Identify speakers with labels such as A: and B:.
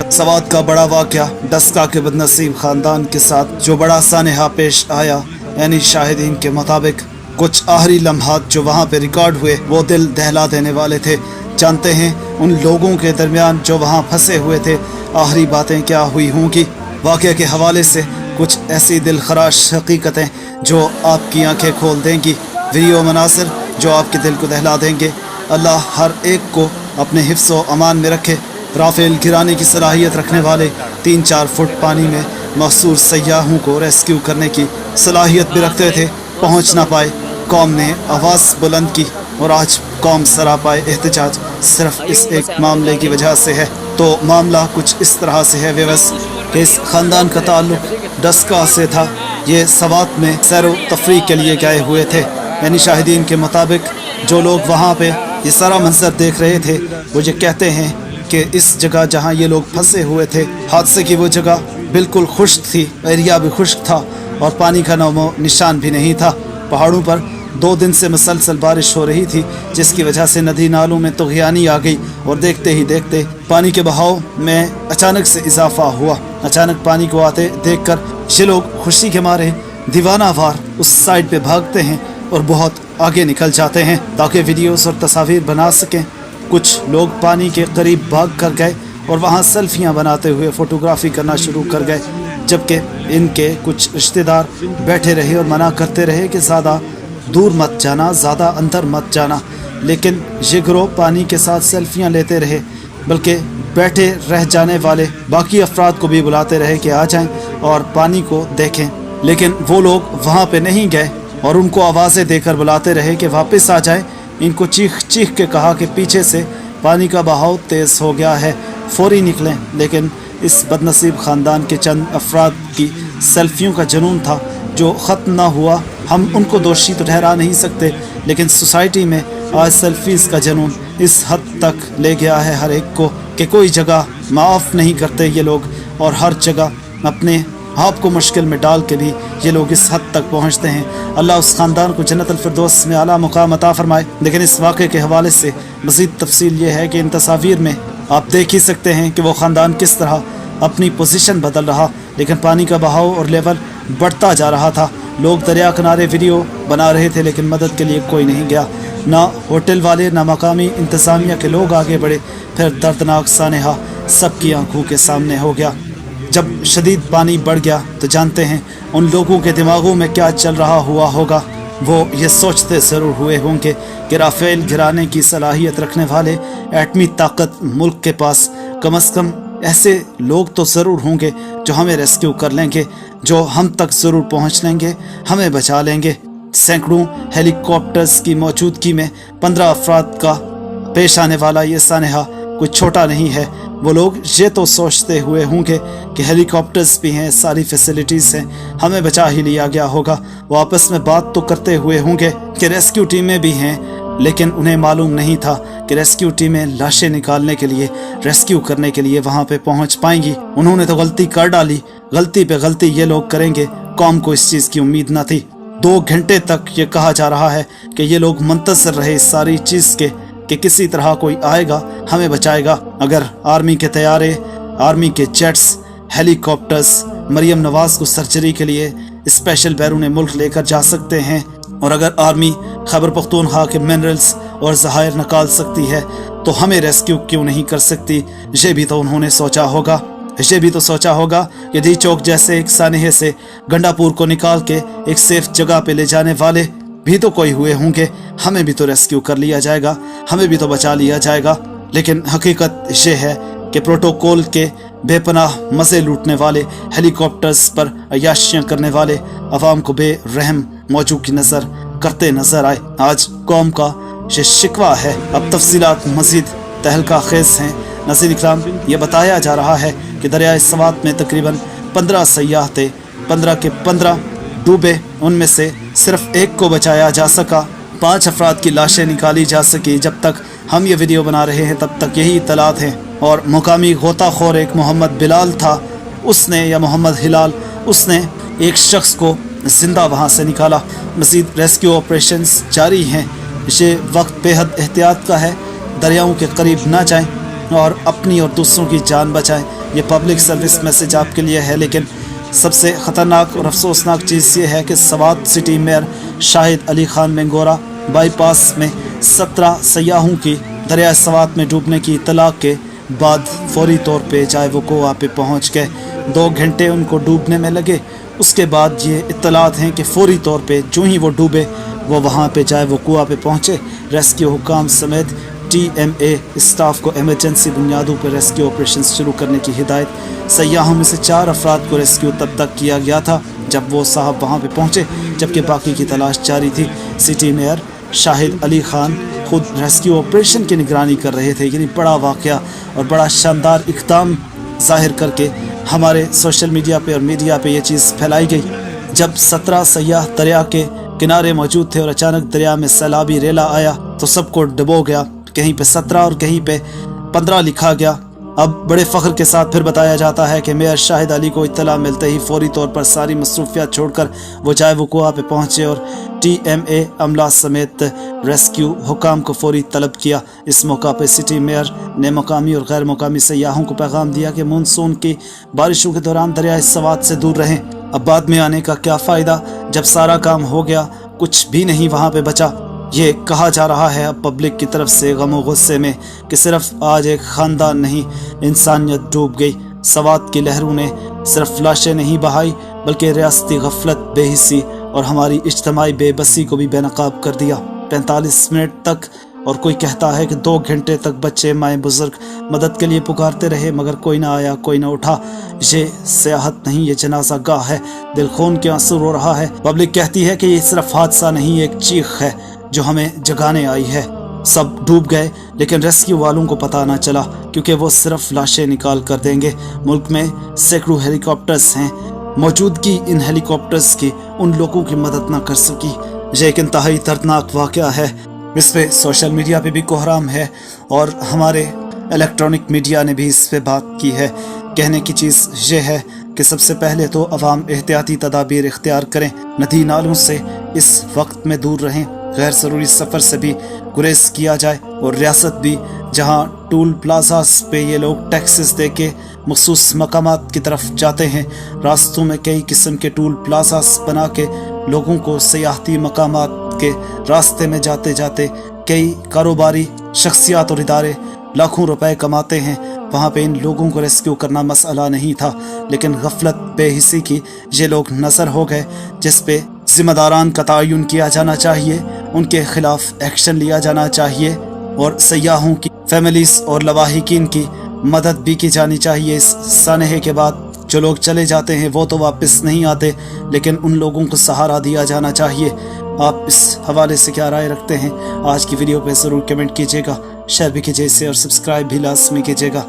A: सवात का बड़ा वाक़या डस्का के बदनसीब ख़ानदान के साथ जो बड़ा सानहा पेश आया, यानी शाहिदीन के मुताबिक कुछ आखिरी लम्हात जो वहाँ पे रिकॉर्ड हुए वो दिल दहला देने वाले थे। जानते हैं उन लोगों के दरमियान जो वहाँ फंसे हुए थे आखिरी बातें क्या हुई होंगी। वाक़े के हवाले से कुछ ऐसी दिल खराश हकीकतें जो आपकी आंखें खोल देंगी, वीडियो मनासिर जो आपके दिल को दहला देंगे। अल्लाह हर एक को अपने हिफ्ज़ व अमान में रखे। राफेल गिराने की सलाहियत रखने वाले 3-4 फुट पानी में महसूर सयाहों को रेस्क्यू करने की सलाहियत भी रखते थे, पहुँच ना पाए। कौम ने आवाज़ बुलंद की और आज कौम सरापाए एहतजाज सिर्फ इस एक मामले की वजह से है। तो मामला कुछ इस तरह से है व्यवस कि इस ख़ानदान का ताल्लुक डस्का से था। ये सवात में सैर तफरीह के लिए गए हुए थे। यानी शाहिदीन के मुताबिक जो लोग वहाँ पे ये सारा मंजर देख रहे थे वो ये कहते हैं कि इस जगह जहाँ ये लोग फंसे हुए थे हादसे की वो जगह बिल्कुल खुश्क थी, एरिया भी खुश्क था और पानी का नामो निशान भी नहीं था। पहाड़ों पर 2 दिन से मुसलसल बारिश हो रही थी जिसकी वजह से नदी नालों में तुग़यानी आ गई और देखते ही देखते पानी के बहाव में अचानक से इजाफा हुआ। अचानक पानी को आते देखकर ये लोग खुशी के मारे दीवाना वार उस साइड पे भागते हैं और बहुत आगे निकल जाते हैं ताकि वीडियोस और तस्वीर बना सकें। कुछ लोग पानी के करीब भाग कर गए और वहाँ सेल्फियाँ बनाते हुए फ़ोटोग्राफी करना शुरू कर गए, जबकि इनके कुछ रिश्तेदार बैठे रहे और मना करते रहे कि ज़्यादा दूर मत जाना, ज़्यादा अंदर मत जाना। लेकिन ये ग्रोह पानी के साथ सेल्फियाँ लेते रहे, बल्कि बैठे रह जाने वाले बाकी अफराद को भी बुलाते रहे कि आ जाएं और पानी को देखें। लेकिन वो लोग वहाँ पे नहीं गए और उनको आवाज़ें देकर बुलाते रहे कि वापस आ जाएं। इनको चीख चीख के कहा कि पीछे से पानी का बहाव तेज़ हो गया है, फौरी निकलें। लेकिन इस बदनसीब ख़ानदान के चंद अफराद की सेल्फियों का जुनून था जो ख़त्म ना हुआ। हम उनको दोषी तो ठहरा नहीं सकते, लेकिन सोसाइटी में आज सेल्फीज़ का जुनून इस हद तक ले गया है हर एक को कि कोई जगह माफ़ नहीं करते ये लोग और हर जगह अपने आप को मुश्किल में डाल के भी ये लोग इस हद तक पहुँचते हैं। अल्लाह उस ख़ानदान को जन्नत अल फिरदौस में आला मुकाम अता फरमाए। लेकिन इस वाक़े के हवाले से मज़ीद तफसील ये है कि इन तस्वीर में आप देख ही सकते हैं कि वो ख़ानदान किस तरह अपनी पोजीशन बदल रहा, लेकिन पानी का बहाव और लेवल बढ़ता जा रहा था। लोग दरिया किनारे वीडियो बना रहे थे लेकिन मदद के लिए कोई नहीं गया। ना होटल वाले ना मकामी इंतज़ामिया के लोग आगे बढ़े। फिर दर्दनाक सानहा सबकी आंखों के सामने हो गया। जब शदीद पानी बढ़ गया तो जानते हैं उन लोगों के दिमागों में क्या चल रहा हुआ होगा। वो ये सोचते ज़रूर हुए होंगे कि राफेल गिराने की सलाहियत रखने वाले एटमी ताकत मुल्क के पास कम से कम ऐसे लोग तो ज़रूर होंगे जो हमें रेस्क्यू कर लेंगे, जो हम तक ज़रूर पहुंच लेंगे, हमें बचा लेंगे। सैकड़ों हेलीकॉप्टर्स की मौजूदगी में 15 अफराद का पेश आने वाला ये सानहा कोई छोटा नहीं है। वो लोग ये तो सोचते हुए होंगे कि हेलीकॉप्टर्स भी हैं, सारी फैसिलिटीज़ हैं, हमें बचा ही लिया गया होगा। वो आपस में बात तो करते हुए होंगे कि रेस्क्यू टीमें भी हैं, लेकिन उन्हें मालूम नहीं था कि रेस्क्यू टीमें लाशें निकालने के लिए, रेस्क्यू करने के लिए वहाँ पे पहुँच पाएंगी। उन्होंने तो गलती कर डाली, गलती पे गलती ये लोग करेंगे। कौम को इस चीज़ की उम्मीद न थी। 2 घंटे तक ये कहा जा रहा है कि ये लोग मुंतज़िर रहे इस सारी चीज़ के कि किसी तरह कोई आएगा, हमें बचाएगा। अगर आर्मी के तैयारे, आर्मी के जेट्स, हेलीकॉप्टर्स मरियम नवाज़ को सर्जरी के लिए स्पेशल बैरून मुल्क लेकर जा सकते हैं, और अगर आर्मी खैबर पख्तूनख्वा के मिनरल्स और ज़खायर निकाल सकती है तो हमें रेस्क्यू क्यों नहीं कर सकती। ये भी तो उन्होंने सोचा होगा। ये भी तो सोचा होगा कि डी चौक जैसे एक सानहे से गंडापुर को निकाल के एक सेफ जगह पे ले जाने वाले भी तो कोई हुए होंगे, हमें भी तो रेस्क्यू कर लिया जाएगा, हमें भी तो बचा लिया जाएगा। लेकिन हकीकत ये है कि प्रोटोकॉल के बेपनाह मज़े लूटने वाले, हेलीकॉप्टर्स पर अय्याशियाँ करने वाले अवाम को बेरहम मौजू की नज़र करते नजर आए। आज कौम का ये शिकवा है। अब तफसीलात मज़ीद तहलका खेज़ हैं। नाज़रीन इकराम, ये बताया जा रहा है कि दरियाए सवात में तकरीबन 15 सयाह थे, 15 के 15 डूबे, उनमें से सिर्फ एक को बचाया जा सका। 5 अफराद की लाशें निकाली जा सकी। जब तक हम ये वीडियो बना रहे हैं तब तक यही इत्तलात हैं। और मुकामी गोताखोर एक मोहम्मद बिलाल था उसने या मोहम्मद हिलाल उसने एक शख्स को जिंदा वहां से निकाला। मज़ीद रेस्क्यू ऑपरेशंस जारी हैं। ये वक्त बेहद एहतियात का है, दरियाओं के करीब ना जाएं और अपनी और दूसरों की जान बचाएं। ये पब्लिक सर्विस मैसेज आपके लिए है। लेकिन सबसे ख़तरनाक और अफसोसनाक चीज़ ये है कि Swat city mayor Shahid Ali Khan Mingora bypass में 17 सयाहों की दरिया सवात में डूबने की इत्तला के बाद फौरी तौर पे जाए वक़ूआ पे पहुँच गए। 2 घंटे उनको डूबने में लगे। उसके बाद ये इत्तलात हैं कि फौरी तौर पे जो ही वो डूबे वो वहाँ पे जाए वक़ूआ पे पहुँचे। रेस्क्यू हुकाम समेत TMA स्टाफ को एमरजेंसी बुनियादों पर रेस्क्यू ऑपरेशन शुरू करने की हिदायत। सयाहों में से 4 अफराद को रेस्क्यू तब तक किया गया था जब वो साहब वहाँ पे पहुँचे, जबकि बाकी की तलाश जारी थी। सिटी मेयर शाहिद अली खान खुद रेस्क्यू ऑपरेशन की निगरानी कर रहे थे। यानी बड़ा वाक़या और बड़ा शानदार इक़दाम ज़ाहिर करके हमारे सोशल मीडिया पे और मीडिया पे ये चीज़ फैलाई गई। जब 17 सयाह दरिया के किनारे मौजूद थे और अचानक दरिया में सैलाबी रेला आया तो सबको डुबो गया। कहीं पे 17 और कहीं पे 15 लिखा गया। अब बड़े फ़ख्र के साथ फिर बताया जाता है कि मेयर शाहिद अली को इत्तला मिलते ही फौरी तौर पर सारी मसरूफियात छोड़कर वो जाए वक़ूआ पे पहुँचे और TMA अमला समेत रेस्क्यू हुकाम को फौरी तलब किया। इस मौका पर सिटी मेयर ने मकामी और गैर मकामी सयाहों को पैगाम दिया कि मानसून की बारिशों के दौरान दरिया सवात से दूर रहें। अब बाद में आने का क्या फ़ायदा जब सारा काम हो गया, कुछ भी नहीं वहाँ पे बचा। ये कहा जा रहा है अब पब्लिक की तरफ से गम गुस्से में कि सिर्फ आज एक ख़ानदान नहीं, इंसानियत डूब गई। सवात की लहरों ने सिर्फ लाशें नहीं बहाई बल्कि रियासती गफलत, बेहिसी और हमारी इज्तमाई बेबसी को भी बेनकाब कर दिया। 45 मिनट तक और कोई कहता है कि 2 घंटे तक बच्चे माए बुजुर्ग मदद के लिए पुकारते रहे मगर कोई ना आया, कोई ना उठा। ये सियाहत नहीं, ये जनाजा गाह है। दिल खून के आंसू रो रहा है। पब्लिक कहती है कि ये सिर्फ हादसा नहीं, एक चीख है जो हमें जगाने आई है। सब डूब गए लेकिन रेस्क्यू वालों को पता ना चला क्योंकि वो सिर्फ लाशें निकाल कर देंगे। मुल्क में सैकड़ों हेलीकॉप्टर्स हैं, मौजूदगी इन हेलीकॉप्टर्स की उन लोगों की मदद ना कर सकी। ये एक इंतहाई दर्दनाक वाक़या है। इस पे सोशल मीडिया पे भी कोहराम है और हमारे इलेक्ट्रॉनिक मीडिया ने भी इस पे बात की है। कहने की चीज़ ये है कि सबसे पहले तो अवाम एहतियाती तदाबीर इख्तियार करें, नदी नालों से इस वक्त में दूर रहें, गैर ज़रूरी सफ़र से भी गुरेज किया जाए और रियासत भी जहाँ टूल प्लाजास पे ये लोग टैक्सेस दे के मखसूस मकामात की तरफ जाते हैं, रास्तों में कई किस्म के टूल प्लाजास बना के लोगों को सियाहती मकामात के रास्ते में जाते जाते कई कारोबारी शख्सियात और इदारे लाखों रुपए कमाते हैं। वहाँ पे इन लोगों को रेस्क्यू करना मसला नहीं था, लेकिन गफलत बेहिसी की ये लोग नज़र हो गए जिस पे जिम्मेदारान का तयन किया जाना चाहिए, उनके खिलाफ एक्शन लिया जाना चाहिए और सयाहों की फैमिलीज और लवाहिकीन की मदद भी की जानी चाहिए। इस सानहे के बाद जो लोग चले जाते हैं वो तो वापस नहीं आते, लेकिन उन लोगों को सहारा दिया जाना चाहिए। आप इस हवाले से क्या राय रखते हैं? आज की वीडियो पे ज़रूर कमेंट कीजिएगा, शेयर भी कीजिए इसे और सब्सक्राइब भी लाजमी कीजिएगा।